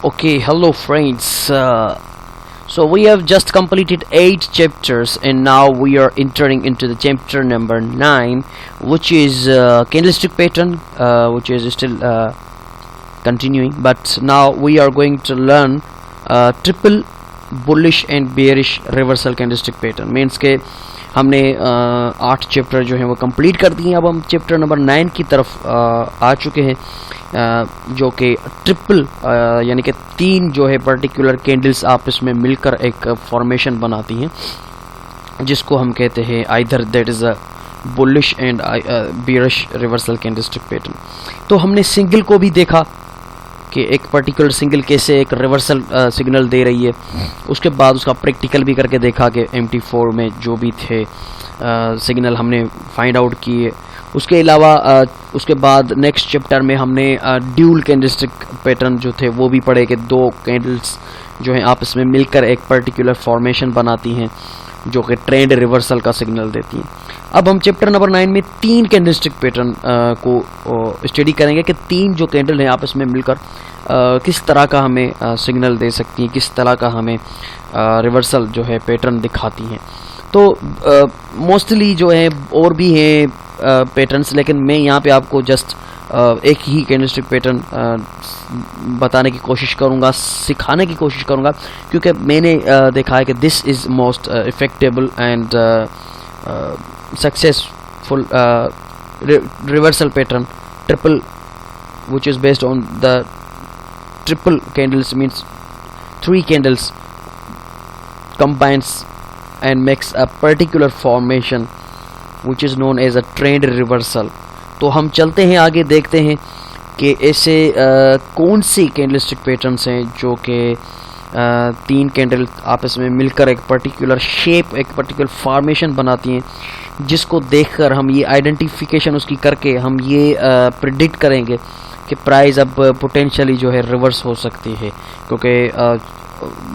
Okay, hello friends. So we have just completed 8 chapters and now we are entering into the chapter number 9, which is candlestick pattern, which is still continuing, but now we are going to learn triple bullish and bearish reversal candlestick pattern. Means के हमने 8 chapter जो हैं वो complete कर दिए। अब हम chapter number 9 की तरफ आ चुके हैं, जो कि ट्रिपल यानी कि 3 जो है पर्टिकुलर कैंडल्स आपस में मिलकर एक फॉर्मेशन बनाती हैं, जिसको हम कहते हैं either that is a bullish and bearish reversal candlestick pattern. तो हमने सिंगल को भी देखा कि एक पर्टिकुलर सिंगल कैसे एक रिवर्सल सिग्नल दे रही है। उसके बाद उसका प्रैक्टिकल भी करके देखा कि MT4 में जो भी थे सिग्नल हमने फाइंड आउट किए। उसके अलावा उसके बाद नेक्स्ट चैप्टर में हमने ड्यूल कैंडलस्टिक पैटर्न जो थे वो भी पढ़े कि 2 कैंडल्स जो हैं आपस में मिलकर एक पर्टिकुलर फॉर्मेशन बनाती हैं जो कि ट्रेंड रिवर्सल का सिग्नल देती हैं। अब हम चैप्टर नंबर 9 में 3 कैंडलस्टिक पैटर्न को स्टडी करेंगे कि 3 जो कैंडल हैं आपस में मिलकर किस तरह का हमें सिग्नल दे सकती हैं, किस तरह का हमें रिवर्सल जो है पैटर्न दिखाती हैं। तो मोस्टली जो है और भी हैं पैटर्न्स, लेकिन मैं यहाँ पे आपको जस्ट एक ही कैंडलस्टिक पैटर्न बताने की कोशिश करूँगा, सिखाने की कोशिश करूँगा, क्योंकि मैंने देखा है कि this is most effectable and successful reversal pattern triple, which is based on the triple candles, means 3 candles combines and makes a particular formation which is known as a trend reversal। तो हम चलते हैं आगे, देखते हैं कि ऐसे कौन सी कैंडलस्टिक पैटर्न्स हैं जो कि 3 कैंडल आपस में मिलकर एक पर्टिकुलर शेप, एक पर्टिकुलर फॉर्मेशन बनाती हैं, जिसको देखकर हम ये आइडेंटिफिकेशन उसकी करके हम ये प्रिडिक्ट करेंगे कि प्राइस अब पोटेंशियली जो है रिवर्स हो सकती है, क्योंकि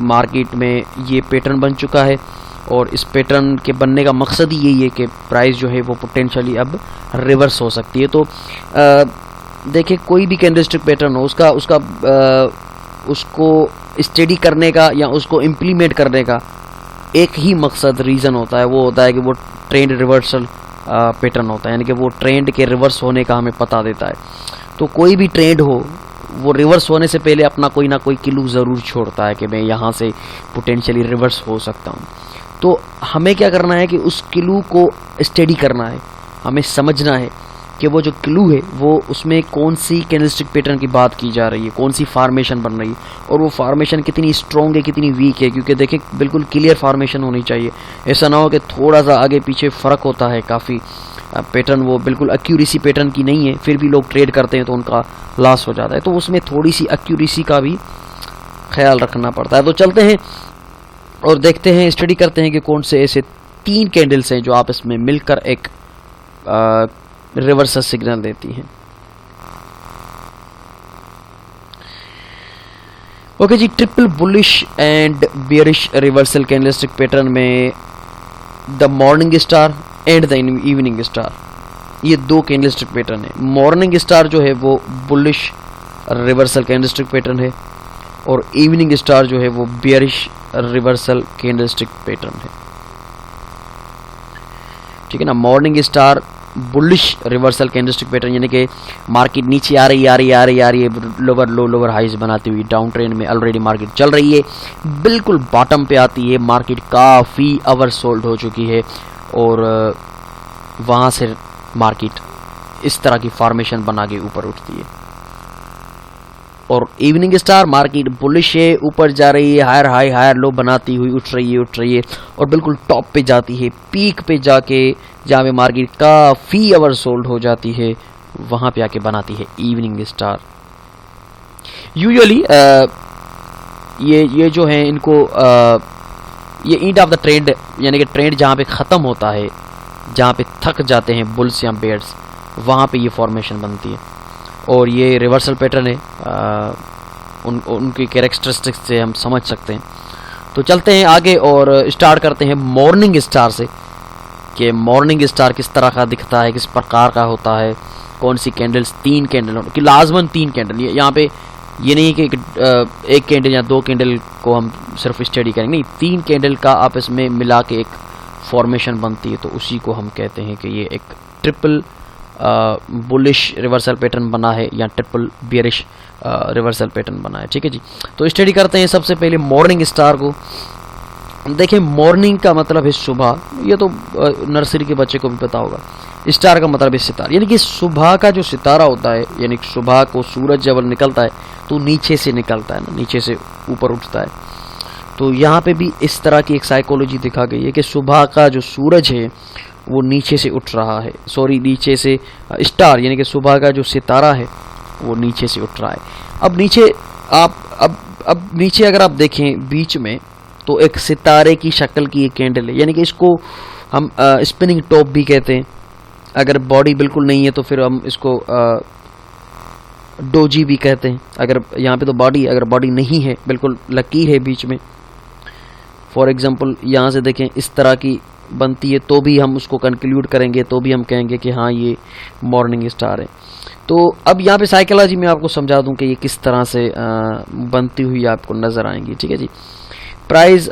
मार्केट में ये पैटर्न बन चुका है और इस पैटर्न के बनने का मकसद ही यही है कि प्राइस जो है वो पोटेंशियली अब रिवर्स हो सकती है। तो देखिए, कोई भी कैंडलस्टिक पैटर्न हो उसको स्टडी करने का या उसको इम्प्लीमेंट करने का एक ही मकसद, रीज़न होता है, वो होता है कि वो ट्रेंड रिवर्सल पैटर्न होता है, यानी कि वो ट्रेंड के रिवर्स होने का हमें पता देता है। तो कोई भी ट्रेंड हो वो रिवर्स होने से पहले अपना कोई ना कोई क्लू ज़रूर छोड़ता है कि मैं यहाँ से पोटेंशियली रिवर्स हो सकता हूँ। तो हमें क्या करना है कि उस क्लू को स्टडी करना है, हमें समझना है कि वो जो क्लू है वो उसमें कौन सी कैंडलस्टिक पैटर्न की बात की जा रही है, कौन सी फार्मेशन बन रही है और वो फार्मेशन कितनी स्ट्रॉन्ग है, कितनी वीक है। क्योंकि देखिए, बिल्कुल क्लियर फार्मेशन होनी चाहिए, ऐसा ना हो कि थोड़ा सा आगे पीछे फ़र्क होता है काफ़ी पैटर्न, वो बिल्कुल एक्यूरेसी पैटर्न की नहीं है, फिर भी लोग ट्रेड करते हैं तो उनका लॉस हो जाता है। तो उसमें थोड़ी सी एक्यूरेसी का भी ख्याल रखना पड़ता है। तो चलते हैं और देखते हैं, स्टडी करते हैं कि कौन से ऐसे 3 कैंडल्स हैं जो आपस में मिलकर एक रिवर्सल सिग्नल देती हैं। ओके जी, triple bullish and bearish reversal candlestick pattern में the morning star and the evening star, ये 2 कैंडलस्टिक पैटर्न है। मॉर्निंग स्टार जो है वो बुलिश रिवर्सल कैंडलस्टिक पैटर्न है और इवनिंग स्टार जो है वो बेयरिश रिवर्सल कैंडलस्टिक पैटर्न है। ठीक है ना। Morning star bullish reversal candlestick pattern, यानी कि मार्केट नीचे आ रही है, लोअर लो लोअर हाइज बनाती हुई डाउन ट्रेंड में ऑलरेडी मार्केट चल रही है, बिल्कुल बॉटम पे आती है, मार्केट काफ़ी ओवर सोल्ड हो चुकी है और वहाँ से मार्केट इस तरह की फॉर्मेशन बना के ऊपर उठती है। और इवनिंग स्टार, मार्केट बुलिश है, ऊपर जा रही है, हायर हाई हायर लो बनाती हुई उठ रही है और बिल्कुल टॉप पे जाती है, पीक पे जाके जहाँ पे मार्केट काफ़ी ओवर सोल्ड हो जाती है, वहाँ पे आके बनाती है इवनिंग स्टार। यूजुअली ये जो है इनको ये एंड ऑफ द ट्रेंड, यानी कि ट्रेंड जहाँ पे ख़त्म होता है, जहाँ पे थक जाते हैं बुल्स या बेयर्स, वहाँ पे ये फॉर्मेशन बनती है और ये रिवर्सल पैटर्न है। उनकी कैरेक्टरिस्टिक्स से हम समझ सकते हैं। तो चलते हैं आगे और स्टार्ट करते हैं मॉर्निंग स्टार से कि मॉर्निंग स्टार किस तरह का दिखता है, किस प्रकार का होता है, कौन सी कैंडल्स, 3 कैंडल कि लाजमन 3 कैंडल। यहाँ पे ये नहीं कि एक कैंडल या दो कैंडल को हम सिर्फ स्टडी करेंगे, नहीं, 3 कैंडल का आपस में मिला के एक फॉर्मेशन बनती है, तो उसी को हम कहते हैं कि ये एक ट्रिपल बुलिश रिवर्सल पैटर्न बना है या ट्रिपल बियरिश रिवर्सल पैटर्न बना है। ठीक है जी, तो स्टडी करते हैं सबसे पहले मॉर्निंग स्टार को। देखिए मॉर्निंग का मतलब है सुबह, ये तो नर्सरी के बच्चे को भी पता होगा। स्टार का मतलब है सितारा, यानी कि सुबह का जो सितारा होता है, यानी सुबह को सूरज जब निकलता है तो नीचे से निकलता है ना, नीचे से ऊपर उठता है। तो यहाँ पे भी इस तरह की एक साइकोलॉजी दिखा गई है कि सुबह का जो सूरज है वो नीचे से उठ रहा है, नीचे से स्टार यानी कि सुबह का जो सितारा है वो नीचे से उठ रहा है। अब नीचे आप अब नीचे अगर आप देखें बीच में, तो एक सितारे की शक्ल की एक कैंडल है, यानी कि इसको हम स्पिनिंग टॉप भी कहते हैं। अगर बॉडी बिल्कुल नहीं है तो फिर हम इसको डोजी भी कहते हैं। अगर यहाँ पे तो बॉडी, अगर बॉडी नहीं है, बिल्कुल लकीर है बीच में, फॉर एग्जांपल यहाँ से देखें इस तरह की बनती है, तो भी हम उसको कंक्लूड करेंगे, तो भी हम कहेंगे कि हाँ ये मॉर्निंग स्टार है। तो अब यहाँ पे साइकोलॉजी में आपको समझा दूं कि ये किस तरह से बनती हुई आपको नज़र आएंगी। ठीक है जी, प्राइस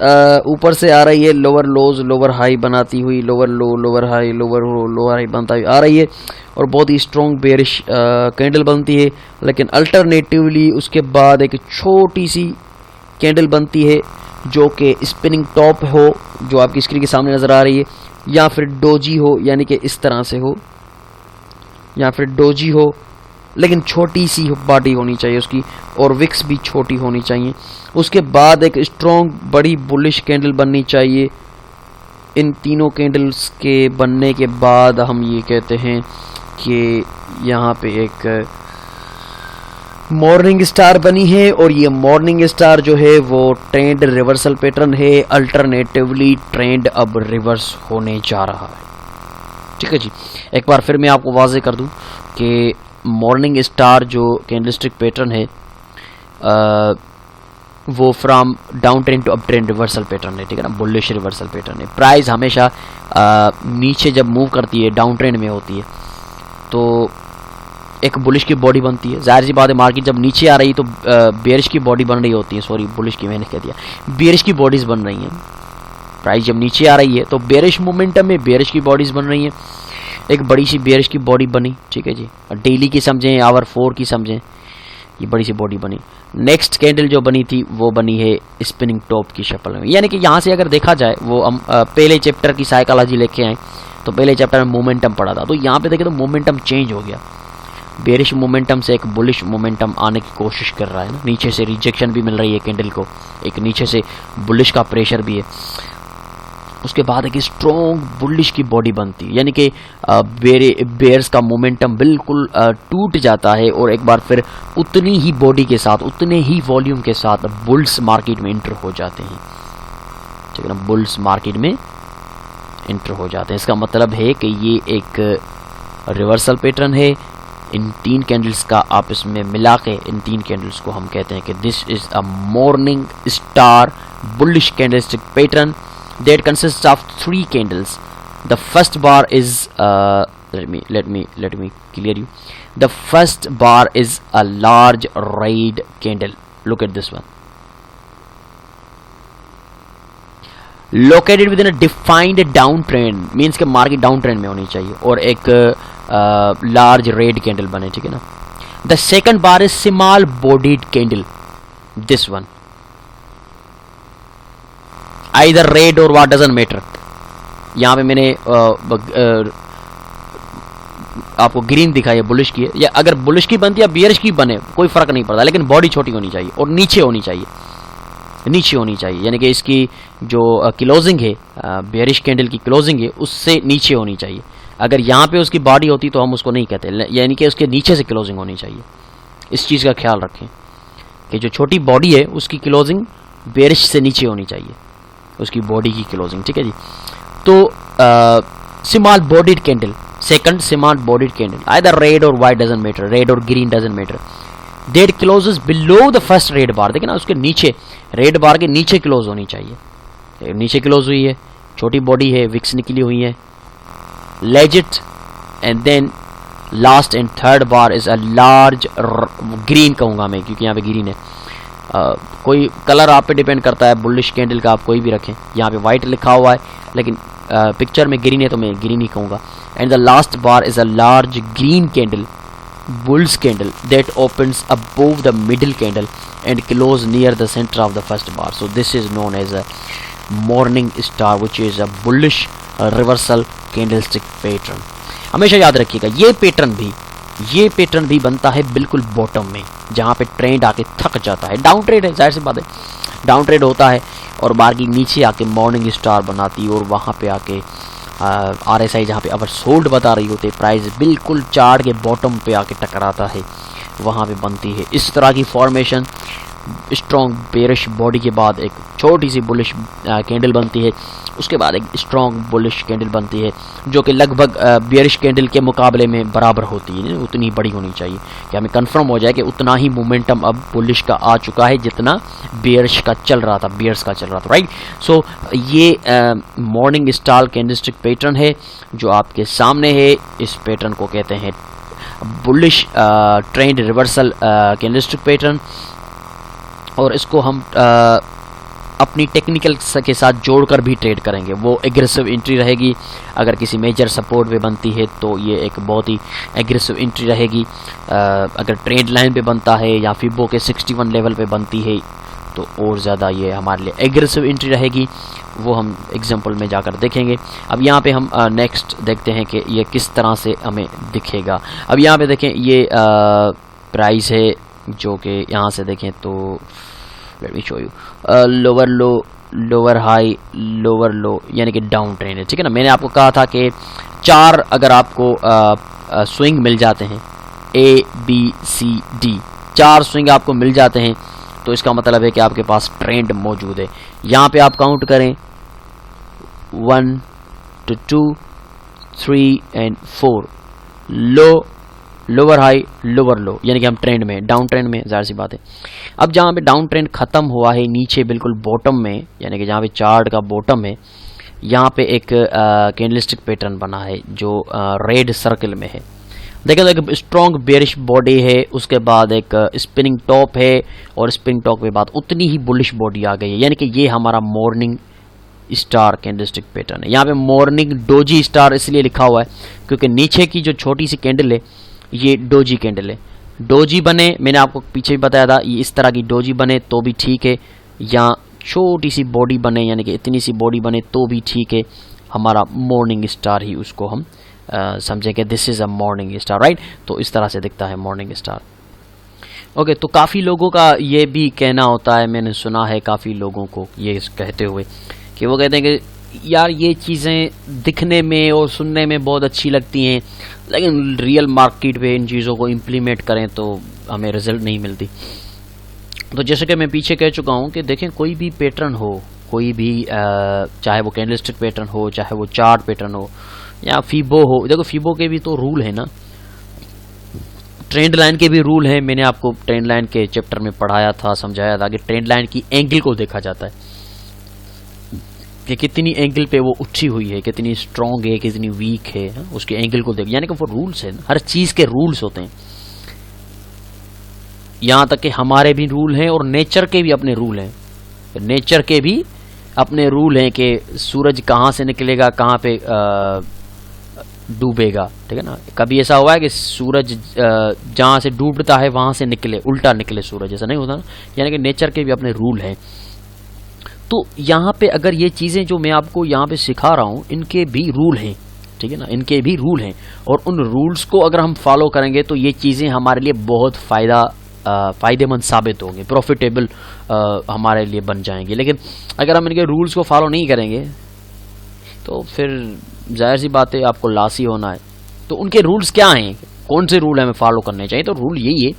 ऊपर से आ रही है, लोअर लोज लोअर हाई बनाती हुई, lower low lower high lower low lower high बनता हुई आ रही है, और बहुत ही स्ट्रॉन्ग बेयरिश कैंडल बनती है। लेकिन अल्टरनेटिवली उसके बाद एक छोटी सी कैंडल बनती है जो कि स्पिनिंग टॉप हो, जो आपकी स्क्रीन के सामने नज़र आ रही है, या फिर डोजी हो, यानी कि इस तरह से हो, या फिर डोजी हो, लेकिन छोटी सी बॉडी होनी चाहिए उसकी, और विक्स भी छोटी होनी चाहिए। उसके बाद एक स्ट्रॉन्ग बड़ी बुलिश कैंडल बननी चाहिए। इन तीनों कैंडल्स के बनने के बाद हम ये कहते हैं कि यहाँ पे एक मॉर्निंग स्टार बनी है, और ये मॉर्निंग स्टार जो है वो ट्रेंड रिवर्सल पैटर्न है। अल्टरनेटिवली ट्रेंड अब रिवर्स होने जा रहा है। ठीक है जी, एक बार फिर मैं आपको वाज़ेह कर दूं कि मॉर्निंग स्टार जो कैंडलस्टिक पैटर्न है वो from down trend to up trend reversal pattern है। ठीक है ना, बुलिश रिवर्सल पैटर्न है। प्राइस हमेशा नीचे जब मूव करती है, डाउन ट्रेंड में होती है, तो एक बुलिश की बॉडी बनती है। जाहिर सी बात है, मार्केट जब नीचे आ रही है तो बेयरिश की बॉडी बन रही होती है, सॉरी बुलिश की मैंने कह दिया, बेयरिश की बॉडीज बन रही हैं। प्राइस जब नीचे आ रही है तो बेयरिश मोमेंटम में बेयरिश की बॉडीज बन रही हैं। एक बड़ी सी बेयरिश की बॉडी बनी, ठीक है जी, डेली की समझें, आवर 4 की समझें, ये बड़ी सी बॉडी बनी। नेक्स्ट कैंडल जो बनी थी वो बनी है स्पिनिंग टॉप की शक्ल में, यानी कि यहाँ से अगर देखा जाए, वो हम पहले चैप्टर की साइकोलॉजी लेके आए, तो पहले चैप्टर में मोमेंटम पढ़ा था, तो यहाँ पे देखें तो मोमेंटम चेंज हो गया। बेरिश मोमेंटम से एक बुलिश मोमेंटम आने की कोशिश कर रहा है ना, नीचे से रिजेक्शन भी मिल रही है कैंडल को, एक नीचे से बुलिश का प्रेशर भी है। उसके बाद एक स्ट्रॉन्ग बुलिश की बॉडी बनती है, यानी कि बेयर्स का मोमेंटम बिल्कुल टूट जाता है, और एक बार फिर उतनी ही बॉडी के साथ, उतने ही वॉल्यूम के साथ बुल्स मार्केट में इंटर हो जाते हैं। ठीक है ना, बुल्स मार्केट में इंटर हो जाते हैं। इसका मतलब है कि ये एक रिवर्सल पैटर्न है। इन 3 कैंडल्स का आपस में मिला के, इन 3 कैंडल्स को हम कहते हैं कि this is a morning star bullish candlestick pattern that consists of 3 candles. The first bar is let me clear you. The first bar is a large red candle. Look at this one. Located within a defined downtrend, means कि market down trend में होनी चाहिए, और एक large red candle बने। ठीक है ना। The second bar is small bodied candle. This one. Either red or what doesn't matter. यहाँ पे मैंने आपको ग्रीन दिखाई है, बुलिश की है, या अगर बुलिश की बनती है या बियरिश की बने कोई फर्क नहीं पड़ता, लेकिन बॉडी छोटी होनी चाहिए और नीचे होनी चाहिए, नीचे होनी चाहिए, यानी कि इसकी जो क्लोजिंग है, बियरिश कैंडल की क्लोजिंग है, उससे नीचे होनी चाहिए। अगर यहाँ पे उसकी बॉडी होती तो हम उसको नहीं कहते, यानी कि उसके नीचे से क्लोजिंग होनी चाहिए। इस चीज़ का ख्याल रखें कि जो छोटी बॉडी है उसकी क्लोजिंग बियरिश से नीचे होनी चाहिए, उसकी बॉडी की क्लोजिंग। ठीक है जी। तो small bodied candle, second small bodied candle, either red or white doesn't matter, red or green doesn't matter, that closes below the first red bar. देखिए ना, उसके नीचे, रेड बार के नीचे क्लोज होनी चाहिए। नीचे क्लोज हुई है, छोटी बॉडी है, विक्स निकली हुई है, legit, and then last and third bar is a large green कहूँगा मैं, क्योंकि यहाँ पे ग्रीन है। कोई कलर आप पे डिपेंड करता है, बुलिश कैंडल का आप कोई भी रखें। यहाँ पे वाइट लिखा हुआ है लेकिन पिक्चर में ग्रीन है तो मैं ग्रीन ही कहूँगा। And the last bar is a large green candle, bulls candle that opens above the middle candle and close near the center of the first bar. So this is known as a morning star, which is a bullish reversal candlestick pattern. हमेशा याद रखिएगा ये pattern भी बनता है बिल्कुल bottom में, जहाँ पे ट्रेंड आके थक जाता है। डाउन ट्रेड है, जाहिर सी बात है, डाउन ट्रेड होता है और मार्केट नीचे आके मॉर्निंग स्टार बनाती है और वहाँ पे आके RSI जहाँ पे अवर सोल्ड बता रही होती है, प्राइस बिल्कुल चार्ट के बॉटम पे आके टकराता है, वहाँ पे बनती है इस तरह की फॉर्मेशन। स्ट्रॉन्ग बेरिश बॉडी के बाद एक छोटी सी बुलिश कैंडल बनती है, उसके बाद एक स्ट्रॉन्ग बुलिश कैंडल बनती है जो कि लगभग बेरिश कैंडल के मुकाबले में बराबर होती है, उतनी बड़ी होनी चाहिए कि हमें कंफर्म हो जाए कि उतना ही मोमेंटम अब बुलिश का आ चुका है जितना बेरिश का चल रहा था, राइट। सो ये मॉर्निंग स्टार कैंडलस्टिक पैटर्न है जो आपके सामने है। इस पैटर्न को कहते हैं bullish trend reversal candlestick pattern, और इसको हम अपनी टेक्निकल के साथ जोड़कर भी ट्रेड करेंगे। वो एग्रेसिव एंट्री रहेगी, अगर किसी मेजर सपोर्ट पे बनती है तो ये एक बहुत ही एग्रेसिव एंट्री रहेगी। अगर ट्रेंड लाइन पे बनता है या फिबो के 61 लेवल पे बनती है तो और ज़्यादा ये हमारे लिए एग्रेसिव एंट्री रहेगी, वो हम एग्जांपल में जाकर देखेंगे। अब यहाँ पे हम नेक्स्ट देखते हैं कि ये किस तरह से हमें दिखेगा। अब यहाँ पे देखें ये प्राइस है जो कि यहाँ से देखें तो let me show you lower low, lower high, lower लो, यानी कि डाउन ट्रेंड है, ठीक है ना। मैंने आपको कहा था कि 4 अगर आपको स्विंग मिल जाते हैं ABCD, 4 स्विंग आपको मिल जाते हैं तो इसका मतलब है कि आपके पास ट्रेंड मौजूद है। यहाँ पे आप काउंट करें 1 2 3 and 4, low, lower high, lower लो, यानी कि हम ट्रेंड में, डाउन ट्रेंड में, जाहिर सी बात है। अब जहाँ पे डाउन ट्रेंड खत्म हुआ है नीचे बिल्कुल बॉटम में, यानी कि जहाँ पे चार्ट का बॉटम है, यहाँ पे एक कैंडलस्टिक पैटर्न बना है जो रेड सर्कल में है। देखिए एक स्ट्रॉन्ग बेरिश बॉडी है, उसके बाद एक स्पिनिंग टॉप है और स्पिनिंग टॉप के बाद उतनी ही बुलिश बॉडी आ गई है, यानी कि ये हमारा मॉर्निंग स्टार कैंडलस्टिक पैटर्न है। यहाँ पे मॉर्निंग डोजी स्टार इसलिए लिखा हुआ है क्योंकि नीचे की जो छोटी सी कैंडल है ये डोजी कैंडल है। डोजी बने, मैंने आपको पीछे भी बताया था, ये इस तरह की डोजी बने तो भी ठीक है, या छोटी सी बॉडी बने यानी कि इतनी सी बॉडी बने तो भी ठीक है, हमारा मॉर्निंग स्टार ही उसको हम समझें कि this is a morning star, right. तो इस तरह से दिखता है मॉर्निंग स्टार। ओके, तो काफ़ी लोगों का ये भी कहना होता है, मैंने सुना है काफ़ी लोगों को ये कहते हुए कि वो कहते हैं कि यार ये चीज़ें दिखने में और सुनने में बहुत अच्छी लगती हैं लेकिन रियल मार्केट पे इन चीज़ों को इम्प्लीमेंट करें तो हमें रिजल्ट नहीं मिलती। तो जैसे कि मैं पीछे कह चुका हूँ कि देखें कोई भी पैटर्न हो, कोई भी चाहे वो कैंडलस्टिक पैटर्न हो, चाहे वो चार्ट पैटर्न हो या फीबो हो, देखो फीबो के भी तो रूल है ना, ट्रेंड लाइन के भी रूल हैं। मैंने आपको ट्रेंड लाइन के चैप्टर में पढ़ाया था, समझाया था कि ट्रेंड लाइन की एंगल को देखा जाता है कि कितनी एंगल पे वो उठी हुई है, कितनी स्ट्रॉन्ग है, कितनी वीक है, उसके एंगल को देख, यानी कि वो रूल्स हैं, हर चीज़ के रूल्स होते हैं। यहाँ तक कि हमारे भी रूल हैं और नेचर के भी अपने रूल हैं, नेचर के भी अपने रूल हैं कि सूरज कहाँ से निकलेगा, कहाँ पे डूबेगा, ठीक है ना। कभी ऐसा हुआ है कि सूरज जहाँ से डूबता है वहाँ से निकले, उल्टा निकले सूरज, ऐसा नहीं होता ना। यानी कि नेचर के भी अपने रूल हैं। तो यहाँ पे अगर ये चीज़ें जो मैं आपको यहाँ पे सिखा रहा हूँ इनके भी रूल हैं, ठीक है ना, इनके भी रूल हैं और उन रूल्स को अगर हम फॉलो करेंगे तो ये चीज़ें हमारे लिए बहुत फ़ायदेमंद साबित होंगे, प्रॉफिटेबल हमारे लिए बन जाएंगे। लेकिन अगर हम इनके रूल्स को फॉलो नहीं करेंगे तो फिर जाहिर सी बात है आपको लॉस ही होना है। तो उनके रूल्स क्या हैं, कौन से रूल हमें फॉलो करने चाहिए? तो रूल यही है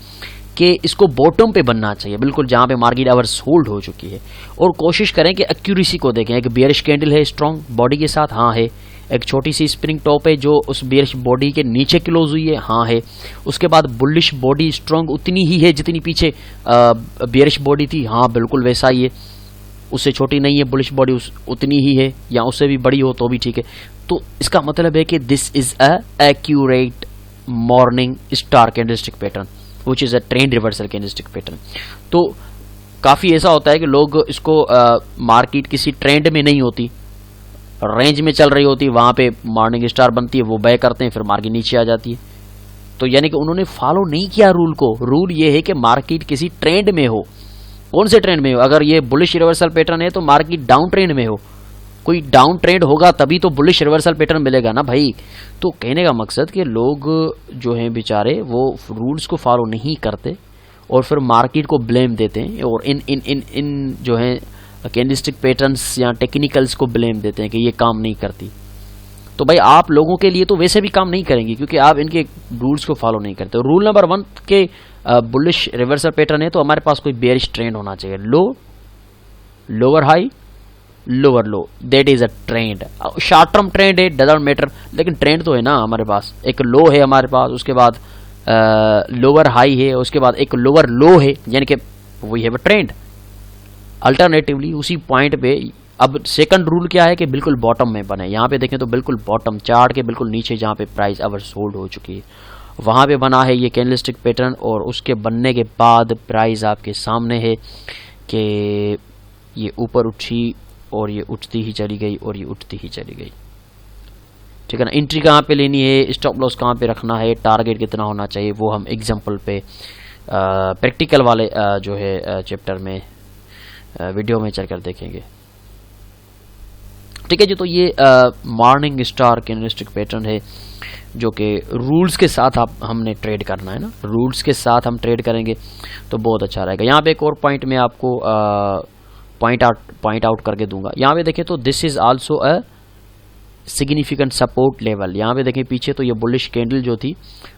कि इसको बॉटम पे बनना चाहिए, बिल्कुल जहाँ पे मार्केट अवर्स होल्ड हो चुकी है, और कोशिश करें कि एक्यूरेसी को देखें। एक बेयरिश कैंडल है स्ट्रॉन्ग बॉडी के साथ, हाँ है। एक छोटी सी स्प्रिंग टॉप है जो उस बेयरिश बॉडी के नीचे क्लोज हुई है, हाँ है। उसके बाद बुलिश बॉडी स्ट्रॉन्ग उतनी ही है जितनी पीछे बेयरिश बॉडी थी, हाँ बिल्कुल वैसा ही है, उससे छोटी नहीं है बुलिश बॉडी, उतनी ही है या उससे भी बड़ी हो तो भी ठीक है। तो इसका मतलब है कि this is a accurate morning star candlestick pattern which is a trend reversal candlestick pattern. तो काफ़ी ऐसा होता है कि लोग इसको मार्केट किसी ट्रेंड में नहीं होती, रेंज में चल रही होती, वहाँ पे मॉर्निंग स्टार बनती है, वो बाय करते हैं, फिर मार्केट नीचे आ जाती है। तो यानी कि उन्होंने फॉलो नहीं किया रूल को। रूल ये है कि मार्केट किसी ट्रेंड में हो। कौन से ट्रेंड में हो? अगर ये बुलिश रिवर्सल पैटर्न है तो मार्केट डाउन ट्रेंड में हो, कोई डाउन ट्रेंड होगा तभी तो बुलिश रिवर्सल पैटर्न मिलेगा ना भाई। तो कहने का मकसद कि लोग जो हैं बेचारे वो रूल्स को फॉलो नहीं करते और फिर मार्केट को ब्लेम देते हैं और इन इन इन इन जो है कैंडलस्टिक पैटर्न्स या टेक्निकल्स को ब्लेम देते हैं कि ये काम नहीं करती। तो भाई आप लोगों के लिए तो वैसे भी काम नहीं करेंगे क्योंकि आप इनके रूल्स को फॉलो नहीं करते। रूल नंबर 1 के बुलिश रिवर्सल पैटर्न है तो हमारे पास कोई बेयरिश ट्रेंड होना चाहिए, लो lower high lower low, that is a trend. Short term trend है डजंट मैटर, लेकिन ट्रेंड तो है ना हमारे पास। एक लो है हमारे पास, उसके बाद लोअर हाई है, उसके बाद एक लोअर लो है, यानी कि we have a trend. Alternatively उसी पॉइंट पे अब सेकंड रूल क्या है कि बिल्कुल बॉटम में बने। यहाँ पे देखें तो बिल्कुल बॉटम चार्ट के बिल्कुल नीचे जहाँ पे प्राइस ओवर सोल्ड हो चुकी है वहाँ पे बना है ये कैंडलस्टिक पैटर्न। और उसके बनने के बाद प्राइस आपके सामने है कि ये ऊपर उठी और ये उठती ही चली गई और ये उठती ही चली गई, ठीक है ना। एंट्री कहाँ पे लेनी है, स्टॉप लॉस कहाँ पे रखना है, टारगेट कितना होना चाहिए, वो हम एग्जांपल पे प्रैक्टिकल वाले जो है चैप्टर में वीडियो में चलकर देखेंगे, ठीक है जी। तो ये मॉर्निंग स्टार कैंडलस्टिक पैटर्न है जो कि रूल्स के साथ हमने ट्रेड करना है ना, रूल्स के साथ हम ट्रेड करेंगे तो बहुत अच्छा रहेगा। यहाँ पे एक और पॉइंट मैं आपको पॉइंट आउट करके दूंगा। यहाँ पे देखें तो this is also a significant support level. यहाँ पे देखें पीछे तो ये बुलिश कैंडल जो थी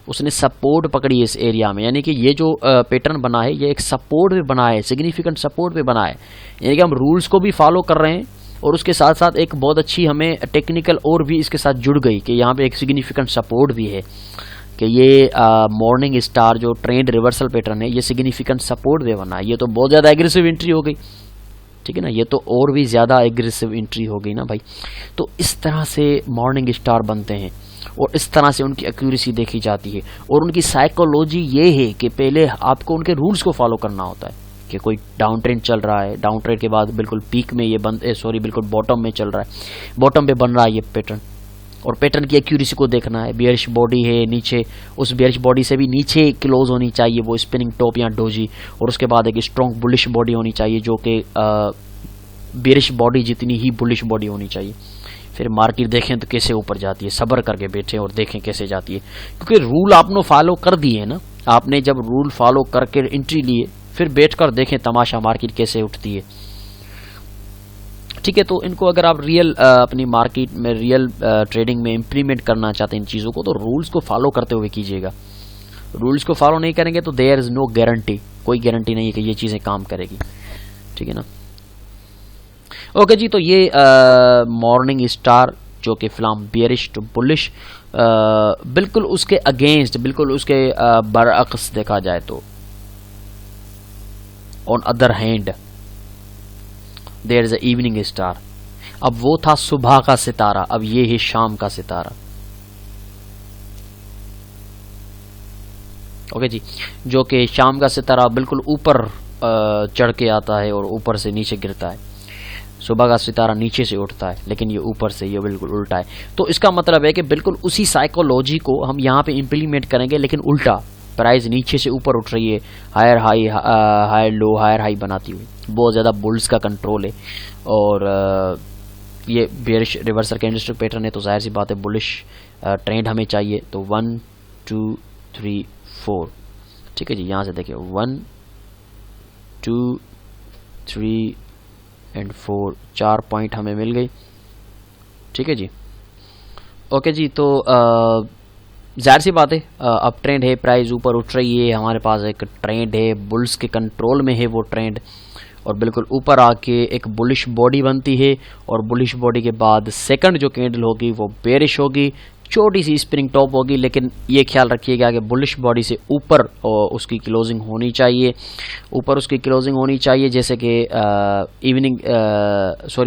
उसने सपोर्ट पकड़ी है इस एरिया में, यानी कि ये जो पैटर्न बना है ये एक सपोर्ट पे बना है, सिग्निफिकेंट सपोर्ट पे बना है। यानी कि हम रूल्स को भी फॉलो कर रहे हैं और उसके साथ साथ एक बहुत अच्छी हमें टेक्निकल और भी इसके साथ जुड़ गई कि यहाँ पे एक सिग्निफिकेंट सपोर्ट भी है कि ये मॉर्निंग स्टार जो ट्रेंड रिवर्सल पैटर्न है ये सिग्निफिकेंट सपोर्ट पे बना है। ये तो बहुत ज़्यादा एग्रेसिव एंट्री हो गई, ठीक है ना, ये तो और भी ज़्यादा एग्रेसिव एंट्री हो गई ना भाई। तो इस तरह से मॉर्निंग स्टार बनते हैं और इस तरह से उनकी एक्यूरेसी देखी जाती है और उनकी साइकोलॉजी ये है कि पहले आपको उनके रूल्स को फॉलो करना होता है कि कोई डाउन ट्रेंड चल रहा है, डाउन ट्रेंड के बाद बिल्कुल पीक में ये बिल्कुल बॉटम में चल रहा है, बॉटम पे बन रहा है ये पैटर्न और पैटर्न की एक्यूरेसी को देखना है। बियरिश बॉडी है नीचे, उस बियरिश बॉडी से भी नीचे क्लोज होनी चाहिए वो स्पिनिंग टॉप या डोजी, और उसके बाद एक स्ट्रॉन्ग बुलिश बॉडी होनी चाहिए जो कि बियरिश बॉडी जितनी ही बुलिश बॉडी होनी चाहिए। फिर मार्केट देखें तो कैसे ऊपर जाती है, सब्र करके बैठे और देखें कैसे जाती है, क्योंकि रूल आपने फॉलो कर दिए है ना। आपने जब रूल फॉलो करके एंट्री लिए फिर बैठकर देखें तमाशा मार्केट कैसे उठती है, ठीक है। तो इनको अगर आप रियल अपनी मार्केट में रियल ट्रेडिंग में इम्प्लीमेंट करना चाहते हैं इन चीज़ों को तो रूल्स को फॉलो करते हुए कीजिएगा। रूल्स को फॉलो नहीं करेंगे तो देयर इज़ नो गारंटी, कोई गारंटी नहीं है कि ये चीज़ें काम करेगी, ठीक है ना। ओके जी, तो ये मॉर्निंग स्टार जो कि फिलहाल बियरिश टू बुलिश बिल्कुल उसके अगेंस्ट, बिल्कुल उसके बरअक्स देखा जाए तो on other hand there is a evening star. अब वो था सुबह का सितारा, अब ये है शाम का सितारा। ओके जी, जो कि शाम का सितारा बिल्कुल ऊपर चढ़ के आता है और ऊपर से नीचे गिरता है। सुबह का सितारा नीचे से उठता है लेकिन ये ऊपर से, ये बिल्कुल उल्टा है। तो इसका मतलब है कि बिल्कुल उसी साइकोलॉजी को हम यहाँ पे इम्प्लीमेंट करेंगे लेकिन उल्टा। प्राइस नीचे से ऊपर उठ रही है, higher high higher low higher high बनाती हुई, बहुत ज़्यादा बुल्स का कंट्रोल है और ये बेयरिश रिवर्सल कैंडलस्टिक पैटर्न है तो जाहिर सी बात है बुलिश ट्रेंड हमें चाहिए। तो 1 2 3 4, ठीक है जी। यहाँ से देखिए 1 2 3 एंड 4, 4 पॉइंट हमें मिल गई, ठीक है जी। ओके जी, तो जाहिर सी बात है अब ट्रेंड है, प्राइस ऊपर उठ रही है, हमारे पास एक ट्रेंड है, बुल्स के कंट्रोल में है वो ट्रेंड और बिल्कुल ऊपर आके एक बुलिश बॉडी बनती है और बुलिश बॉडी के बाद सेकंड जो कैंडल होगी वो बेरिश होगी, छोटी सी स्प्रिंग टॉप होगी, लेकिन ये ख्याल रखिएगा कि बुलिश बॉडी से ऊपर उसकी क्लोजिंग होनी चाहिए, ऊपर उसकी क्लोजिंग होनी चाहिए। जैसे कि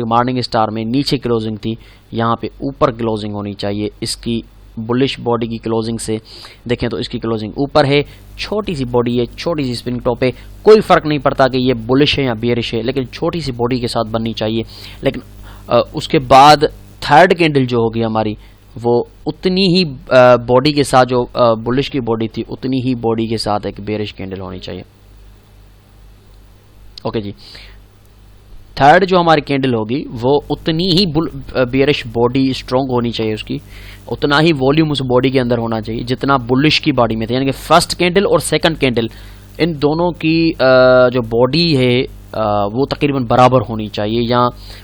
मॉर्निंग स्टार में नीचे क्लोजिंग थी, यहाँ पे ऊपर क्लोजिंग होनी चाहिए इसकी बुलिश बॉडी की क्लोजिंग से देखें तो इसकी क्लोजिंग ऊपर है, छोटी सी बॉडी है, छोटी सी स्पिनिंग टॉप है, कोई फ़र्क नहीं पड़ता कि ये बुलिश है या बेयरिश है, लेकिन छोटी सी बॉडी के साथ बननी चाहिए। लेकिन उसके बाद थर्ड कैंडल जो होगी हमारी वो उतनी ही बॉडी के साथ, जो बुलिश की बॉडी थी उतनी ही बॉडी के साथ एक बेयरिश कैंडल होनी चाहिए। ओके जी, थर्ड जो हमारी कैंडल होगी वो उतनी ही बेयरिश बॉडी स्ट्रॉन्ग होनी चाहिए, उसकी उतना ही वॉल्यूम उस बॉडी के अंदर होना चाहिए जितना बुलिश की बॉडी में था। यानी कि फर्स्ट कैंडल और सेकंड कैंडल इन दोनों की जो बॉडी है वो तकरीबन बराबर होनी चाहिए, या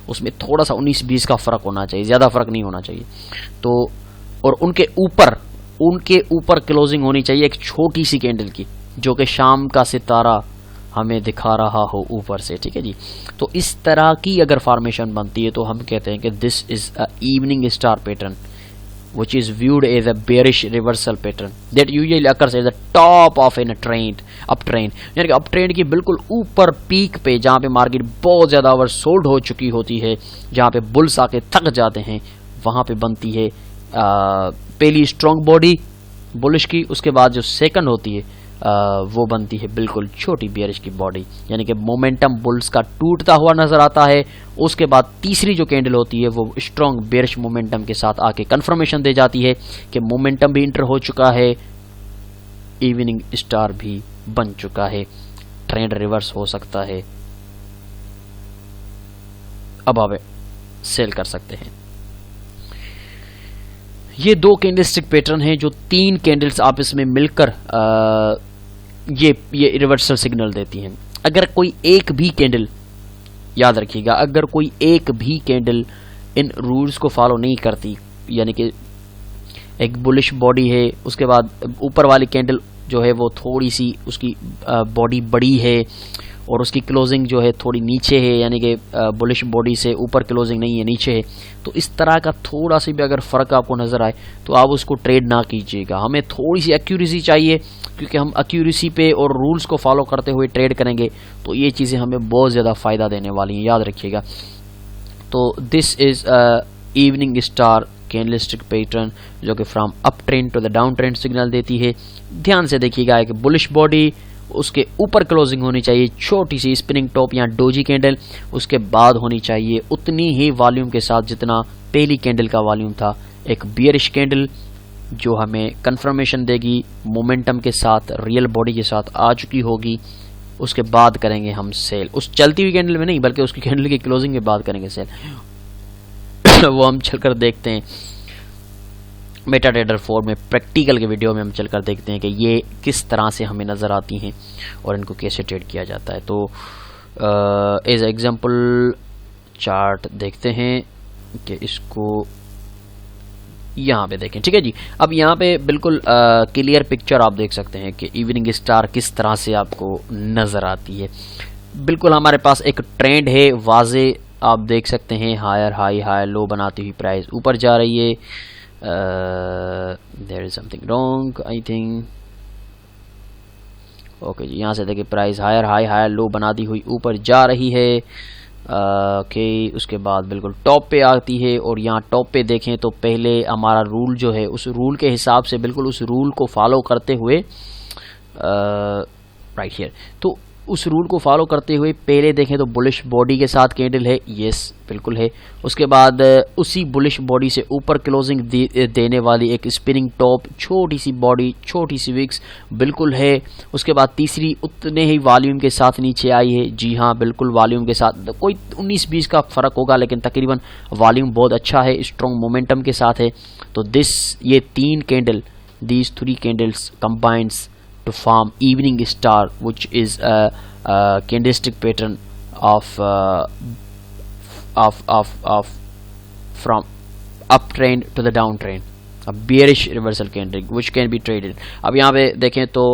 उसमें थोड़ा सा 19-20 का फ़र्क होना चाहिए, ज़्यादा फ़र्क नहीं होना चाहिए। तो और उनके ऊपर क्लोजिंग होनी चाहिए एक छोटी सी कैंडल की, जो कि शाम का सितारा हमें दिखा रहा हो ऊपर से। ठीक है जी, तो इस तरह की अगर फॉर्मेशन बनती है तो हम कहते हैं कि this is a evening star pattern which is viewed as a bearish reversal pattern that usually occurs at the top of an uptrend। यानी कि अपट्रेंड की बिल्कुल ऊपर पीक पे, जहाँ पे मार्केट बहुत ज़्यादा ओवरसोल्ड हो चुकी होती है, जहाँ पे बुल्स आके थक जाते हैं, वहाँ पे बनती है पहली स्ट्रॉन्ग बॉडी बुलिश की, उसके बाद जो सेकंड होती है वो बनती है बिल्कुल छोटी बेयरिश की बॉडी, यानी कि मोमेंटम बुल्स का टूटता हुआ नजर आता है। उसके बाद तीसरी जो कैंडल होती है वो स्ट्रॉन्ग बेयरिश मोमेंटम के साथ आके कंफर्मेशन दे जाती है कि मोमेंटम भी इंटर हो चुका है, इवनिंग स्टार भी बन चुका है, ट्रेंड रिवर्स हो सकता है, अब आप सेल कर सकते हैं। ये दो कैंडलस्टिक पैटर्न हैं जो तीन कैंडल्स आपस में मिलकर ये रिवर्सल सिग्नल देती हैं। अगर कोई एक भी कैंडल, याद रखिएगा, अगर कोई एक भी कैंडल इन रूल्स को फॉलो नहीं करती, यानी कि एक बुलिश बॉडी है, उसके बाद ऊपर वाली कैंडल जो है वो थोड़ी सी उसकी बॉडी बड़ी है और उसकी क्लोजिंग जो है थोड़ी नीचे है, यानी कि बुलिश बॉडी से ऊपर क्लोजिंग नहीं है, नीचे है, तो इस तरह का थोड़ा सा भी अगर फ़र्क आपको नज़र आए तो आप उसको ट्रेड ना कीजिएगा। हमें थोड़ी सी एक्यूरेसी चाहिए, क्योंकि हम एक्यूरेसी पे और रूल्स को फॉलो करते हुए ट्रेड करेंगे तो ये चीज़ें हमें बहुत ज़्यादा फ़ायदा देने वाली हैं, याद रखिएगा। तो this is evening star candlestick pattern जो कि from up trend to the down trend signal देती है। ध्यान से देखिएगा, एक बुलिश बॉडी, उसके ऊपर क्लोजिंग होनी चाहिए छोटी सी स्पिनिंग टॉप या डोजी कैंडल, उसके बाद होनी चाहिए उतनी ही वॉल्यूम के साथ जितना पहली कैंडल का वॉल्यूम था, एक बियरिश कैंडल जो हमें कंफर्मेशन देगी मोमेंटम के साथ, रियल बॉडी के साथ आ चुकी होगी। उसके बाद करेंगे हम सेल, उस चलती हुई कैंडल में नहीं बल्कि उसकी कैंडल की क्लोजिंग के बाद करेंगे सेल। वो हम चलकर देखते हैं मेटा ट्रेडर 4 में, प्रैक्टिकल के वीडियो में हम चलकर देखते हैं कि ये किस तरह से हमें नज़र आती हैं और इनको कैसे ट्रेड किया जाता है। तो एज एग्जांपल चार्ट देखते हैं कि इसको यहाँ पे देखें। ठीक है जी, अब यहाँ पे बिल्कुल क्लियर पिक्चर आप देख सकते हैं कि इवनिंग स्टार किस तरह से आपको नज़र आती है। बिल्कुल हमारे पास एक ट्रेंड है वाजे, आप देख सकते हैं, हायर हाई हायर लो बनाती हुई प्राइस ऊपर जा रही है। There is something wrong I think. Okay जी, यहाँ से देखिए price higher high higher low बनाती हुई ऊपर जा रही है। ओके, उसके बाद बिल्कुल टॉप पे आती है और यहाँ टॉप पे देखें तो पहले हमारा रूल जो है उस रूल के हिसाब से बिल्कुल उस रूल को फॉलो करते हुए राइट हियर, तो उस रूल को फॉलो करते हुए पहले देखें तो बुलिश बॉडी के साथ कैंडल है, यस बिल्कुल है। उसके बाद उसी बुलिश बॉडी से ऊपर क्लोजिंग देने वाली एक स्पिनिंग टॉप, छोटी सी बॉडी, छोटी सी विक्स बिल्कुल है। उसके बाद तीसरी उतने ही वॉल्यूम के साथ नीचे आई है, जी हाँ बिल्कुल वॉल्यूम के साथ, कोई 19-20 का फ़र्क होगा लेकिन तकरीबन वॉल्यूम बहुत अच्छा है, स्ट्रॉन्ग मोमेंटम के साथ है। तो ये तीन candle, these 3 candles combines to form evening star, which is a candlestick pattern of from uptrend to the downtrend, a bearish reversal candle which can be traded। अब यहाँ पे देखें तो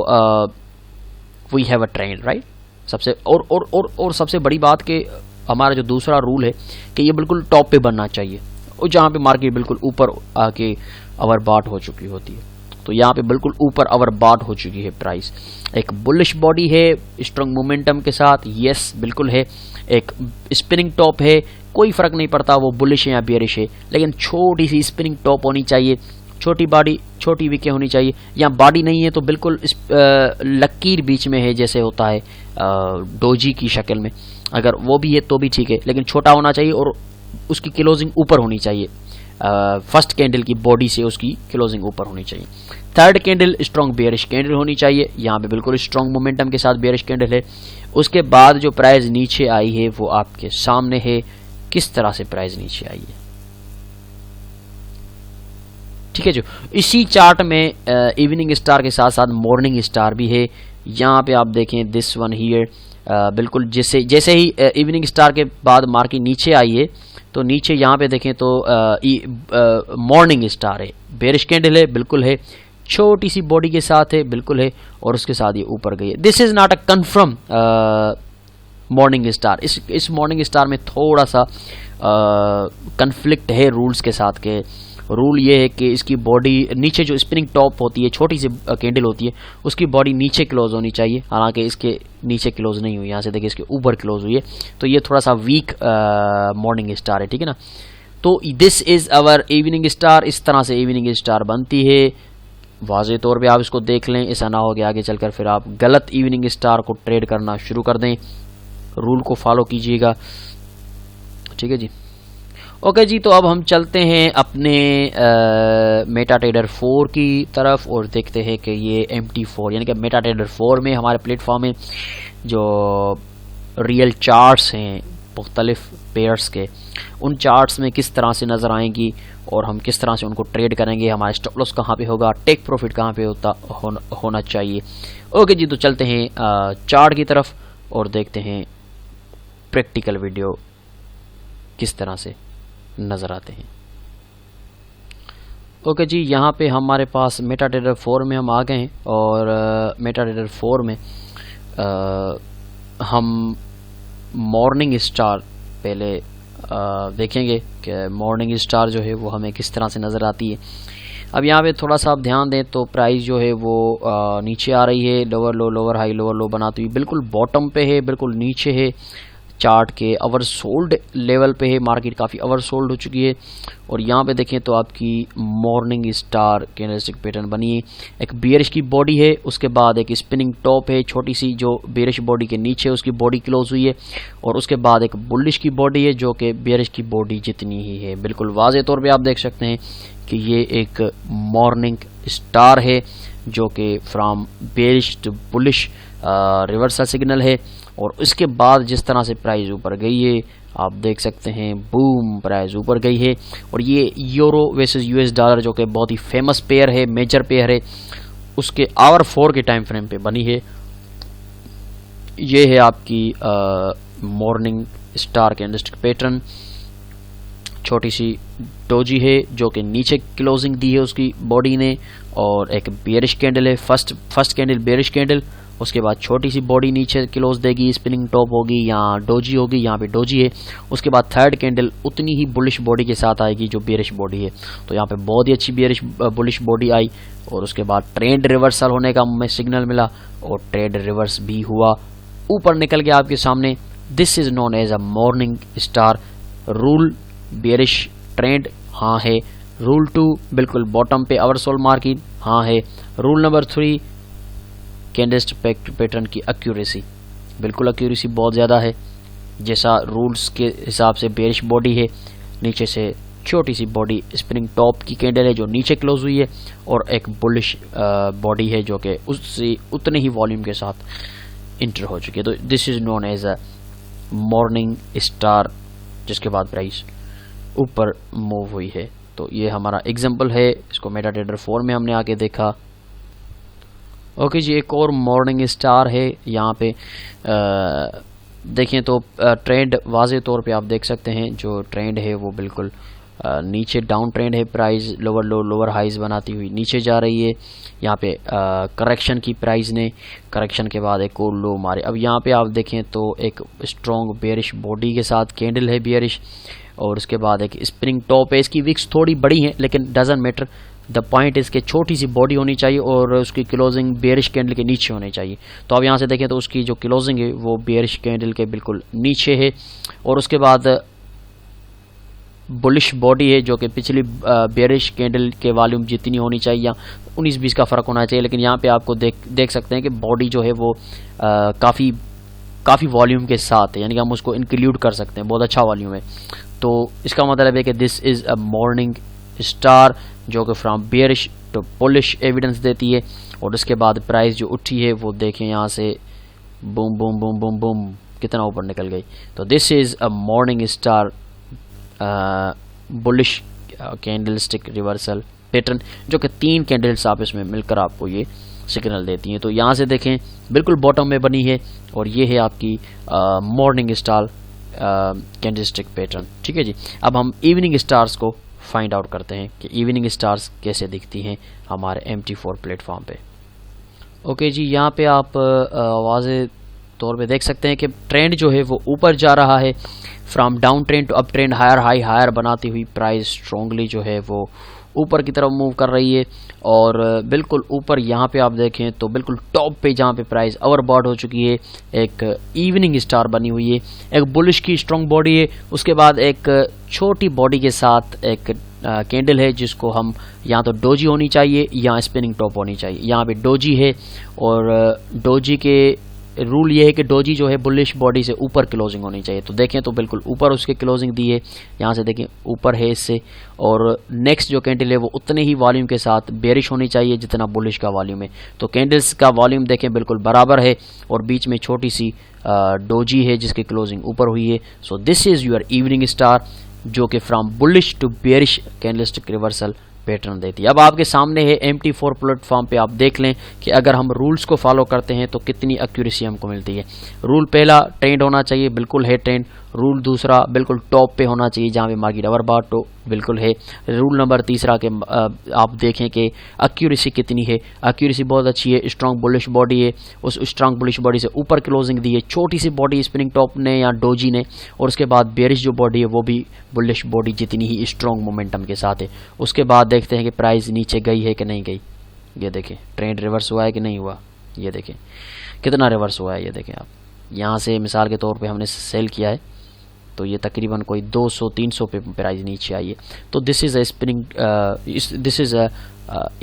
we have a trend, right? सबसे और सबसे बड़ी बात कि हमारा जो दूसरा रूल है कि ये बिल्कुल टॉप पे बनना चाहिए, और जहाँ पे मार्केट बिल्कुल ऊपर आके ओवरबॉट हो चुकी होती है, तो यहाँ पे बिल्कुल ऊपर ओवरबॉट हो चुकी है प्राइस। एक बुलिश बॉडी है स्ट्रॉन्ग मोमेंटम के साथ, यस बिल्कुल है। एक स्पिनिंग टॉप है, कोई फ़र्क नहीं पड़ता वो बुलिश है या बेयरिश है, लेकिन छोटी सी स्पिनिंग टॉप होनी चाहिए छोटी बॉडी छोटी विकें होनी चाहिए, या बॉडी नहीं है तो बिल्कुल इस लकीर बीच में है जैसे होता है डोजी की शक्ल में, अगर वो भी है तो भी ठीक है, लेकिन छोटा होना चाहिए और उसकी क्लोजिंग ऊपर होनी चाहिए। फर्स्ट कैंडल की बॉडी से उसकी क्लोजिंग ऊपर होनी चाहिए। Third candle strong bearish candle होनी चाहिए, यहाँ पे बिल्कुल स्ट्रॉन्ग मोमेंटम के साथ बेयरिश कैंडल है। उसके बाद जो प्राइस नीचे आई है वो आपके सामने है, किस तरह से प्राइस नीचे आई है, ठीक है। जो इसी चार्ट में इवनिंग स्टार के साथ साथ मॉर्निंग स्टार भी है। यहाँ पे आप देखें दिस वन हियर, बिल्कुल जैसे ही इवनिंग स्टार के बाद मार्केट नीचे आई है तो नीचे यहाँ पे देखें तो मॉर्निंग स्टार है, बेरिश कैंडल है, बिल्कुल है, छोटी सी बॉडी के साथ है, बिल्कुल है, और उसके साथ ये ऊपर गई है। This is not a confirm morning star. इस मॉर्निंग स्टार में थोड़ा सा कन्फ्लिक्ट है रूल्स के साथ के। रूल ये है कि इसकी बॉडी नीचे जो स्पिनिंग टॉप होती है, छोटी सी कैंडल होती है, उसकी बॉडी नीचे क्लोज होनी चाहिए, हालांकि इसके नीचे क्लोज नहीं हुई, यहाँ से देखिए इसके ऊपर क्लोज हुई है, तो ये थोड़ा सा वीक मॉर्निंग स्टार है, ठीक है ना। तो this is our evening star, इस तरह से इवनिंग स्टार बनती है। वाज़े तौर पे आप इसको देख लें, ऐसा ना हो कि आगे चलकर फिर आप गलत इवनिंग स्टार को ट्रेड करना शुरू कर दें। रूल को फॉलो कीजिएगा, ठीक है जी। ओके जी, तो अब हम चलते हैं अपने मेटाट्रेडर 4 की तरफ और देखते हैं कि ये MT4 यानी कि मेटाट्रेडर 4 में हमारे प्लेटफॉर्म में जो रियल चार्ट्स हैं मुख्तलिफ पेयर्स के, उन चार्ट्स में किस तरह से नज़र आएंगी और हम किस तरह से उनको ट्रेड करेंगे, हमारा स्टॉप लॉस कहाँ पे होगा, टेक प्रॉफिट कहाँ पे होना चाहिए। ओके जी, तो चलते हैं चार्ट की तरफ और देखते हैं प्रैक्टिकल वीडियो किस तरह से नज़र आते हैं। ओके जी, यहाँ पे हमारे पास मेटाट्रेडर 4 में हम आ गए हैं और मेटाट्रेडर 4 में हम मॉर्निंग स्टार पहले देखेंगे कि मॉर्निंग स्टार जो है वो हमें किस तरह से नज़र आती है। अब यहाँ पे थोड़ा सा आप ध्यान दें तो प्राइस जो है वो नीचे आ रही है, लोअर लो बनाती हुई, बिल्कुल बॉटम पे है, बिल्कुल नीचे है चार्ट के, ओवर सोल्ड लेवल पे है, मार्केट काफ़ी ओवर सोल्ड हो चुकी है। और यहाँ पे देखें तो आपकी मॉर्निंग स्टार कैंडलस्टिक पैटर्न बनी है, एक बेयरिश की बॉडी है, उसके बाद एक स्पिनिंग टॉप है छोटी सी जो बेयरिश बॉडी के नीचे उसकी बॉडी क्लोज हुई है, और उसके बाद एक बुलिश की बॉडी है जो कि बेयरिश की बॉडी जितनी ही है। बिल्कुल वाज़े तौर पे आप देख सकते हैं कि ये एक मॉर्निंग स्टार है जो कि from bearish to bullish reversal signal है। और उसके बाद जिस तरह से प्राइस ऊपर गई है आप देख सकते हैं, बूम, प्राइस ऊपर गई है। और ये यूरो वर्सेस US डॉलर जो कि बहुत ही फेमस पेयर है, मेजर पेयर है, उसके आवर 4 के टाइम फ्रेम पे बनी है। ये है आपकी मॉर्निंग स्टार कैंडलस्टिक पैटर्न, छोटी सी डोजी है जो कि नीचे क्लोजिंग दी है उसकी बॉडी ने, और एक बेयरिश कैंडल है, फर्स्ट कैंडल बेयरिश कैंडल, उसके बाद छोटी सी बॉडी नीचे क्लोज देगी, स्पिनिंग टॉप होगी, यहाँ डोजी होगी, यहाँ पे डोजी है। उसके बाद थर्ड कैंडल उतनी ही बुलिश बॉडी के साथ आएगी जो बेयरिश बॉडी है, तो यहाँ पे बहुत ही अच्छी बेयरिश बुलिश बॉडी आई। और उसके बाद ट्रेंड रिवर्सल होने का हमें सिग्नल मिला और ट्रेंड रिवर्स भी हुआ, ऊपर निकल गया आपके सामने। This is known as a morning star. Rule bearish trend हाँ है, रूल 2 बिल्कुल बॉटम पे ओवरसोल्ड मार्केट हाँ है, रूल नंबर 3 कैंडलस्टिक पैटर्न की एक्यूरेसी, बिल्कुल एक्यूरेसी बहुत ज़्यादा है, जैसा रूल्स के हिसाब से बेयरिश बॉडी है, नीचे से छोटी सी बॉडी स्पिनिंग टॉप की कैंडल है जो नीचे क्लोज हुई है, और एक बुलिश बॉडी है जो कि उससे उतने ही वॉल्यूम के साथ इंटर हो चुकी है। तो this is known as a morning star, जिसके बाद प्राइस ऊपर मूव हुई है। तो ये हमारा एग्जांपल है, इसको मेटाट्रेडर 4 में हमने आके देखा। ओके जी, एक और मॉर्निंग स्टार है, यहाँ पे देखें तो ट्रेंड वाज़े तौर पे आप देख सकते हैं, जो ट्रेंड है वो बिल्कुल नीचे डाउन ट्रेंड है, price lower low lower highs बनाती हुई नीचे जा रही है। यहाँ पे करेक्शन की प्राइस ने करेक्शन के बाद एक और लो मारे। अब यहाँ पे आप देखें तो एक स्ट्रॉन्ग बेयरिश बॉडी के साथ कैंडल है बेयरिश, और उसके बाद एक स्प्रिंग टॉप है, इसकी विक्स थोड़ी बड़ी है लेकिन डजंट मैटर, द पॉइंट इसके छोटी सी बॉडी होनी चाहिए और उसकी क्लोजिंग बेयरिश कैंडल के नीचे होनी चाहिए। तो अब यहाँ से देखें तो उसकी जो क्लोजिंग है वो बेयरिश कैंडल के बिल्कुल नीचे है, और उसके बाद बुलिश बॉडी है जो कि पिछली बेरिश कैंडल के वॉल्यूम जितनी होनी चाहिए या 19-20 का फ़र्क होना चाहिए, लेकिन यहाँ पे आपको देख सकते हैं कि बॉडी जो है वो काफ़ी वॉल्यूम के साथ है, यानी कि हम उसको इंक्लूड कर सकते हैं, बहुत अच्छा वॉल्यूम है। तो इसका मतलब है कि this is a morning star जो कि from bearish to bullish evidence देती है। और उसके बाद प्राइस जो उठी है वो देखें यहाँ से boom boom boom boom boom कितना ऊपर निकल गई। तो this is a morning star bullish candlestick reversal pattern, जो कि 3 कैंडल्स आप इसमें मिलकर आपको ये सिग्नल देती हैं। तो यहाँ से देखें बिल्कुल बॉटम में बनी है और ये है आपकी मॉर्निंग स्टार कैंडलस्टिक पैटर्न। ठीक है जी, अब हम इवनिंग स्टार्स को फाइंड आउट करते हैं कि इवनिंग स्टार्स कैसे दिखती हैं हमारे MT4 प्लेटफॉर्म पे। ओके जी, यहाँ पे आप वाज़े तौर पे देख सकते हैं कि ट्रेंड जो है वो ऊपर जा रहा है, from down trend to up trend, higher high higher बनाती हुई प्राइस स्ट्रॉन्गली जो है वो ऊपर की तरफ मूव कर रही है। और बिल्कुल ऊपर यहाँ पे आप देखें तो बिल्कुल टॉप पे जहाँ पे प्राइस ओवरबॉट हो चुकी है, एक इवनिंग स्टार बनी हुई है, एक बुलिश की स्ट्रॉन्ग बॉडी है, उसके बाद एक छोटी बॉडी के साथ एक कैंडल है जिसको हम या तो डोजी होनी चाहिए या स्पिनिंग टॉप होनी चाहिए। यहाँ पे डोजी है और डोजी के रूल ये है कि डोजी जो है बुलिश बॉडी से ऊपर क्लोजिंग होनी चाहिए। तो देखें तो बिल्कुल ऊपर उसके क्लोजिंग दी है, यहाँ से देखें ऊपर है इससे। और नेक्स्ट जो कैंडल है वो उतने ही वॉल्यूम के साथ बेरिश होनी चाहिए जितना बुलिश का वॉल्यूम है। तो कैंडल्स का वॉल्यूम देखें बिल्कुल बराबर है और बीच में छोटी सी डोजी है जिसकी क्लोजिंग ऊपर हुई है। So this is your evening star जो कि from bullish to bearish candlestick reversal pattern देती है। अब आपके सामने है MT4 प्लेटफॉर्म पे, आप देख लें कि अगर हम रूल्स को फॉलो करते हैं तो कितनी एक्यूरेसी हमको मिलती है। रूल पहला ट्रेंड होना चाहिए, बिल्कुल है ट्रेंड। रूल दूसरा बिल्कुल टॉप पे होना चाहिए जहाँ पे मार्केट ओवरबॉट तो बिल्कुल है। रूल नंबर तीसरा के आप देखें कि एक्यूरेसी कितनी है, एक्यूरेसी बहुत अच्छी है। स्ट्रॉन्ग बुलिश बॉडी है, उस स्ट्रॉन्ग बुलिश बॉडी से ऊपर क्लोजिंग दी है, छोटी सी बॉडी स्पिनिंग टॉप ने या डोजी ने, और उसके बाद बेरिश जो बॉडी है वो भी बुलिश बॉडी जितनी ही स्ट्रॉन्ग मोमेंटम के साथ है। उसके बाद देखते हैं कि प्राइस नीचे गई है कि नहीं गई। ये देखें ट्रेंड रिवर्स हुआ है कि नहीं हुआ, ये देखें कितना रिवर्स हुआ है। ये देखें आप यहाँ से मिसाल के तौर पे हमने सेल किया है तो ये तकरीबन कोई 200-300 पे प्राइस नीचे आई है। तो this is a spinning, this is a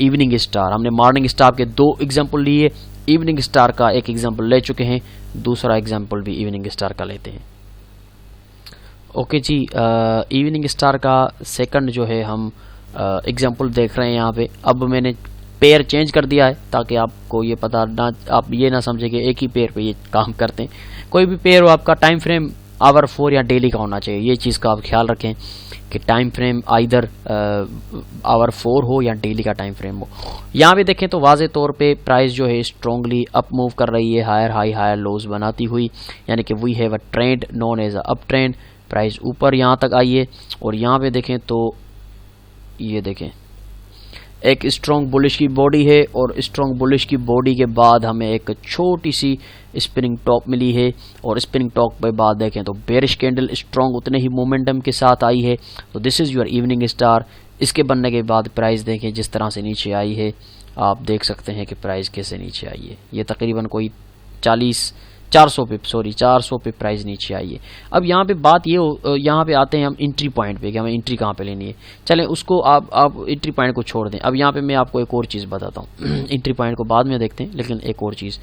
evening star. हमने मॉर्निंग स्टार के 2 एग्जांपल लिए, इवनिंग स्टार का एक एग्जांपल ले चुके हैं, दूसरा एग्जांपल भी इवनिंग स्टार का लेते हैं। ओके जी, इवनिंग स्टार का सेकंड जो है हम एग्जांपल देख रहे हैं यहाँ पे। अब मैंने पेयर चेंज कर दिया है ताकि आपको ये पता ना, आप ये ना समझे कि एक ही पेयर पे ये काम करते हैं। कोई भी पेयर हो आपका टाइम फ्रेम आवर 4 या डेली का होना चाहिए, ये चीज़ का आप ख्याल रखें कि टाइम फ्रेम आइदर आवर 4 हो या डेली का टाइम फ्रेम हो। यहाँ पे देखें तो वाज़े तौर पे प्राइस जो है स्ट्रॉन्गली अप मूव कर रही है, हायर हाई हायर लोज बनाती हुई, यानी कि we have a trend known as a up trend. Price ऊपर यहाँ तक आई है और यहाँ पे देखें तो ये देखें एक स्ट्रॉन्ग बुलिश की बॉडी है और स्ट्रॉन्ग बुलिश की बॉडी के बाद हमें एक छोटी सी स्पिनिंग टॉप मिली है और स्पिनिंग टॉप पे बाद देखें तो बेरिश कैंडल स्ट्रॉन्ग उतने ही मोमेंटम के साथ आई है। तो this is your evening star. इसके बनने के बाद प्राइस देखें जिस तरह से नीचे आई है, आप देख सकते हैं कि प्राइस कैसे नीचे आई है। ये तकरीबन कोई 400 पे प्राइस नीचे आई है। अब यहाँ पे बात ये, यहाँ पे आते हैं हम एंट्री पॉइंट पे कि हमें एंट्री कहाँ पे लेनी है। चलें उसको आप एंट्री पॉइंट को छोड़ दें। अब यहाँ पे मैं आपको एक और चीज़ बताता हूँ एंट्री पॉइंट को बाद में देखते हैं, लेकिन एक और चीज़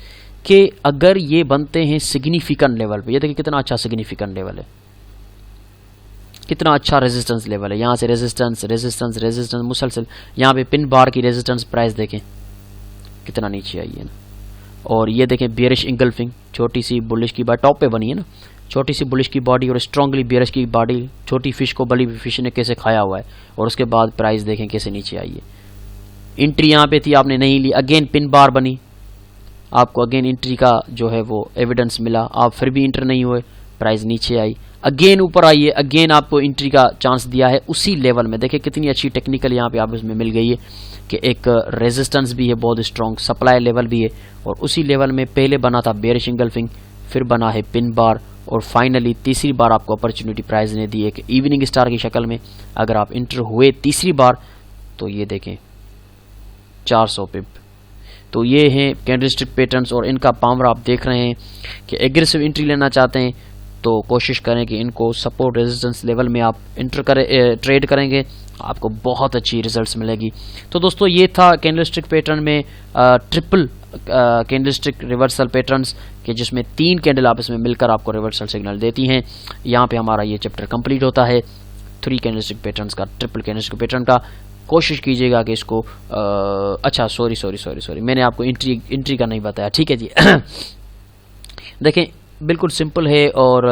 कि अगर ये बनते हैं सिग्निफिकेंट लेवल पे, ये देखिए कितना अच्छा सिग्निफिकेंट लेवल है, कितना अच्छा रेजिस्टेंस लेवल है। यहाँ से रेजिस्टेंस रेजिस्टेंस रेजिस्टेंस मुसलसल, यहाँ पे पिन बार की रेजिस्टेंस प्राइस देखें कितना नीचे आई है ना। और ये देखें बेरिश इंगल्फिंग, छोटी सी बुलिश की बॉडी टॉप पे बनी है ना, छोटी सी बुलिश की बॉडी और स्ट्रांगली बेरिश की बॉडी, छोटी फिश को बड़ी फिश ने कैसे खाया हुआ है। और उसके बाद प्राइस देखें कैसे नीचे आई है। एंट्री यहाँ पे थी, आपने नहीं ली, अगेन पिन बार बनी, आपको अगेन एंट्री का जो है वो एविडेंस मिला, आप फिर भी इंटर नहीं हुए, प्राइस नीचे आई, अगेन ऊपर आई है, अगेन आपको एंट्री का चांस दिया है उसी लेवल में। देखिए कितनी अच्छी टेक्निकल यहाँ पे आप इसमें मिल गई है कि एक रेजिस्टेंस भी है बहुत स्ट्रॉन्ग, सप्लाई लेवल भी है, और उसी लेवल में पहले बना था बेरिश इंगल्फिंग, फिर बना है पिन बार, और फाइनली तीसरी बार आपको अपॉर्चुनिटी प्राइस ने दी है कि इवनिंग स्टार की शक्ल में अगर आप इंटर हुए तीसरी बार तो ये देखें 400 पिप। तो ये हैं कैंडलस्टिक पैटर्न्स और इनका पावर आप देख रहे हैं कि एग्रेसिव एंट्री लेना चाहते हैं तो कोशिश करें कि इनको सपोर्ट रेजिस्टेंस लेवल में आप ट्रेड करेंगे, आपको बहुत अच्छी रिजल्ट्स मिलेगी। तो दोस्तों ये था कैंडलस्टिक पैटर्न में ट्रिपल कैंडलस्टिक रिवर्सल पैटर्न्स के, जिसमें 3 कैंडल आपस में मिलकर आपको रिवर्सल सिग्नल देती हैं। यहाँ पे हमारा ये चैप्टर कंप्लीट होता है 3 कैंडलस्टिक पैटर्न्स का, ट्रिपल कैंडलस्टिक पैटर्न का। कोशिश कीजिएगा कि इसको अच्छा सॉरी मैंने आपको इंट्री का नहीं बताया, ठीक है जी। देखें बिल्कुल सिंपल है और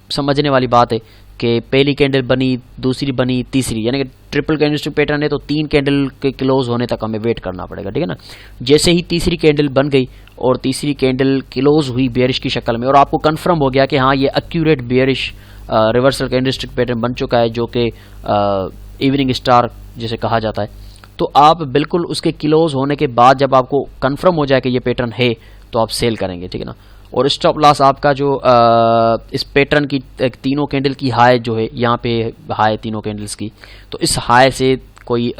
समझने वाली बात है कि पहली कैंडल बनी, दूसरी बनी, तीसरी, यानी कि ट्रिपल कैंडलस्टिक पैटर्न है तो 3 कैंडल के क्लोज होने तक हमें वेट करना पड़ेगा, ठीक है ना। जैसे ही तीसरी कैंडल बन गई और तीसरी कैंडल क्लोज हुई बेयरिश की शक्ल में और आपको कंफर्म हो गया कि हाँ ये accurate bearish reversal candlestick pattern बन चुका है, जो कि इवनिंग स्टार जिसे कहा जाता है, तो आप बिल्कुल उसके क्लोज होने के बाद जब आपको कंफर्म हो जाए कि ये पैटर्न है तो आप सेल करेंगे, ठीक है ना। और स्टॉप लॉस आपका जो इस पैटर्न की तीनों कैंडल की हाई जो है, यहाँ पे हाई तीनों कैंडल्स की, तो इस हाई से कोई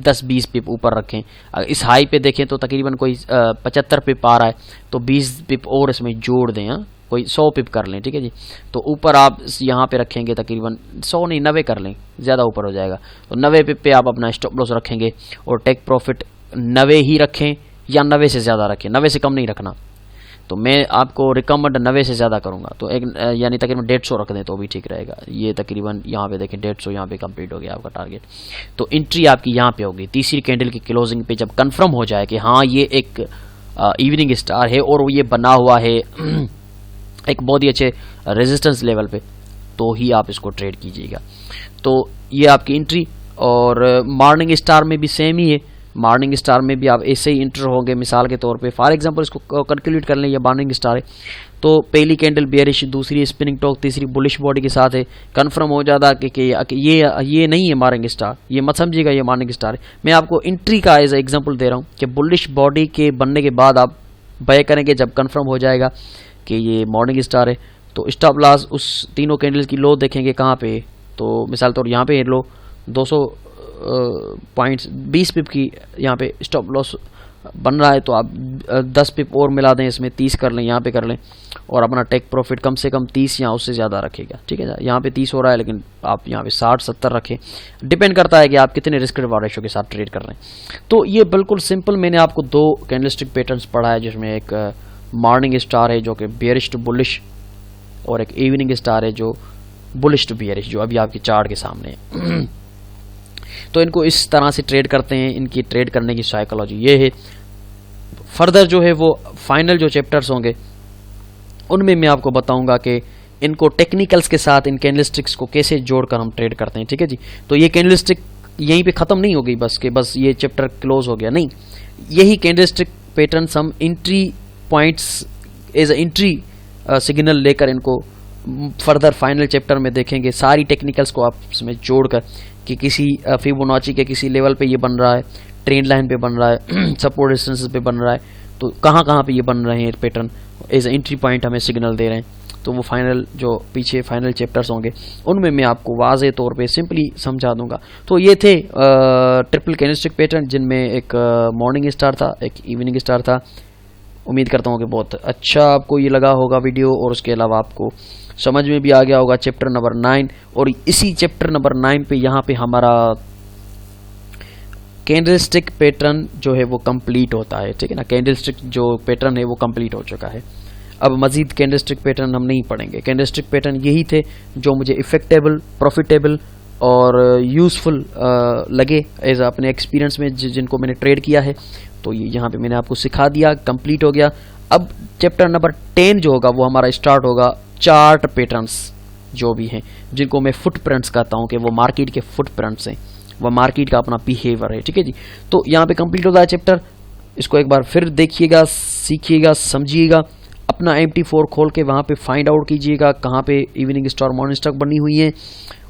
10-20 पिप ऊपर रखें। इस हाई पे देखें तो तकरीबन कोई 75 पिप आ रहा है, तो 20 पिप और इसमें जोड़ दें, कोई 100 पिप कर लें, ठीक है जी। तो ऊपर आप यहाँ पे रखेंगे तकरीबन 100 नहीं 90 कर लें, ज़्यादा ऊपर हो जाएगा, तो 90 पिप पे आप अपना स्टॉप लॉस रखेंगे और टेक प्रॉफिट 90 ही रखें या 90 से ज़्यादा रखें, 90 से कम नहीं रखना। तो मैं आपको रिकमेंड 90 से ज़्यादा करूँगा, तो एक यानी तकरीबन 150 रख दें तो भी ठीक रहेगा। ये तकरीबन यहाँ पे देखें 150 यहाँ पे कंप्लीट हो गया आपका टारगेट। तो एंट्री आपकी यहाँ पे होगी तीसरी कैंडल की क्लोजिंग पे, जब कंफर्म हो जाए कि हाँ ये एक इवनिंग स्टार है और ये बना हुआ है एक बहुत ही अच्छे रेजिस्टेंस लेवल पे, तो ही आप इसको ट्रेड कीजिएगा। तो ये आपकी एंट्री। और मॉर्निंग स्टार में भी सेम ही है, मॉर्निंग स्टार में भी आप ऐसे ही इंटर होंगे। मिसाल के तौर पे फॉर एग्जांपल इसको कैलकुलेट कर लें, ये मॉर्निंग स्टार है तो पहली कैंडल बेयरिश, दूसरी स्पिनिंग टॉक, तीसरी बुलिश बॉडी के साथ है। कंफर्म हो जाता कि ये नहीं है मॉर्निंग स्टार, ये मत समझिएगा ये मॉर्निंग स्टार है। मैं आपको एंट्री का एज एग्जांपल दे रहा हूँ कि बुलिश बॉडी के बनने के बाद आप बाय करेंगे जब कंफर्म हो जाएगा कि ये मॉर्निंग स्टार है। तो स्टॉप लॉस उस तीनों कैंडल्स की लो देखेंगे कहाँ पे, तो मिसाल तौर यहाँ पे लो 200 पॉइंट्स 20 पिप की यहाँ पे स्टॉप लॉस बन रहा है, तो आप 10 पिप और मिला दें इसमें, 30 कर लें, यहाँ पे कर लें और अपना टेक प्रॉफिट कम से कम 30 या उससे ज़्यादा रखेगा, ठीक है। यहाँ पे 30 हो रहा है लेकिन आप यहाँ पे 60-70 रखें, डिपेंड करता है कि आप कितने रिस्क रिवार्ड रेशो के साथ ट्रेड कर रहे हैं। तो ये बिल्कुल सिंपल मैंने आपको 2 कैंडलस्टिक पैटर्न्स पढ़ा है, जिसमें एक मॉर्निंग स्टार है जो कि बेयरिश टू बुलिश, और एक इवनिंग स्टार है जो बुलिश टू बेयरिश, जो अभी आपके चार्ट के सामने है। तो इनको इस तरह से ट्रेड करते हैं, इनकी ट्रेड करने की साइकोलॉजी ये है। फर्दर जो है वो फाइनल जो चैप्टर्स होंगे उनमें मैं आपको बताऊंगा कि इनको टेक्निकल्स के साथ इन कैंडलस्टिक्स को कैसे जोड़कर हम ट्रेड करते हैं, ठीक है जी। तो ये कैंडलस्टिक यहीं पे ख़त्म नहीं हो गई बस कि बस ये चैप्टर क्लोज हो गया, नहीं, यही कैंडलस्टिक पैटर्न्स हम entry points as a entry signal लेकर इनको फर्दर फाइनल चैप्टर में देखेंगे। सारी टेक्निकल्स को आपस में जोड़कर कि किसी फिबोनाची के किसी लेवल पे ये बन रहा है, ट्रेंड लाइन पे बन रहा है, सपोर्ट रेजिस्टेंस पे बन रहा है, तो कहाँ कहाँ पे ये बन रहे हैं पैटर्न एज एंट्री पॉइंट हमें सिग्नल दे रहे हैं। तो वो फाइनल जो पीछे फाइनल चैप्टर्स होंगे उनमें मैं आपको वाज़े तौर पे सिंपली समझा दूंगा। तो ये थे ट्रिपल कैंडलस्टिक पैटर्न, जिनमें एक मॉर्निंग स्टार था, एक इवनिंग स्टार था। उम्मीद करता हूँ कि बहुत अच्छा आपको ये लगा होगा वीडियो, और उसके अलावा आपको समझ में भी आ गया होगा चैप्टर नंबर 9। और इसी चैप्टर नंबर 9 पे यहाँ पे हमारा कैंडलस्टिक पैटर्न जो है वो कंप्लीट होता है, ठीक है ना। कैंडलस्टिक जो पैटर्न है वो कंप्लीट हो चुका है। अब मजीद कैंडलस्टिक पैटर्न हम नहीं पढ़ेंगे। कैंडलस्टिक पैटर्न यही थे जो मुझे इफेक्टेबल, प्रॉफिटेबल और यूज़फुल लगे एज अपने एक्सपीरियंस में, जिनको मैंने ट्रेड किया है। तो ये यहाँ पे मैंने आपको सिखा दिया, कंप्लीट हो गया। अब चैप्टर नंबर 10 जो होगा वो हमारा स्टार्ट होगा। चार्ट पैटर्न्स जो भी हैं, जिनको मैं फुटप्रिंट्स कहता हूँ कि वो मार्केट के फुटप्रिंट्स हैं, वह मार्केट का अपना बिहेवियर है, ठीक है जी। तो यहाँ पे कंप्लीट होता है चैप्टर। इसको एक बार फिर देखिएगा, सीखिएगा, समझिएगा, अपना MT4 खोल के वहाँ पे फाइंड आउट कीजिएगा कहाँ पे इवनिंग स्टार, मॉर्निंग स्टार बनी हुई है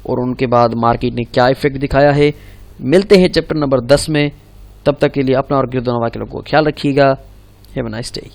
और उनके बाद मार्केट ने क्या इफेक्ट दिखाया है। मिलते हैं चैप्टर नंबर 10 में। तब तक के लिए अपना और गिरदोनवा के लोगों को ख्याल रखिएगा। Have a nice day.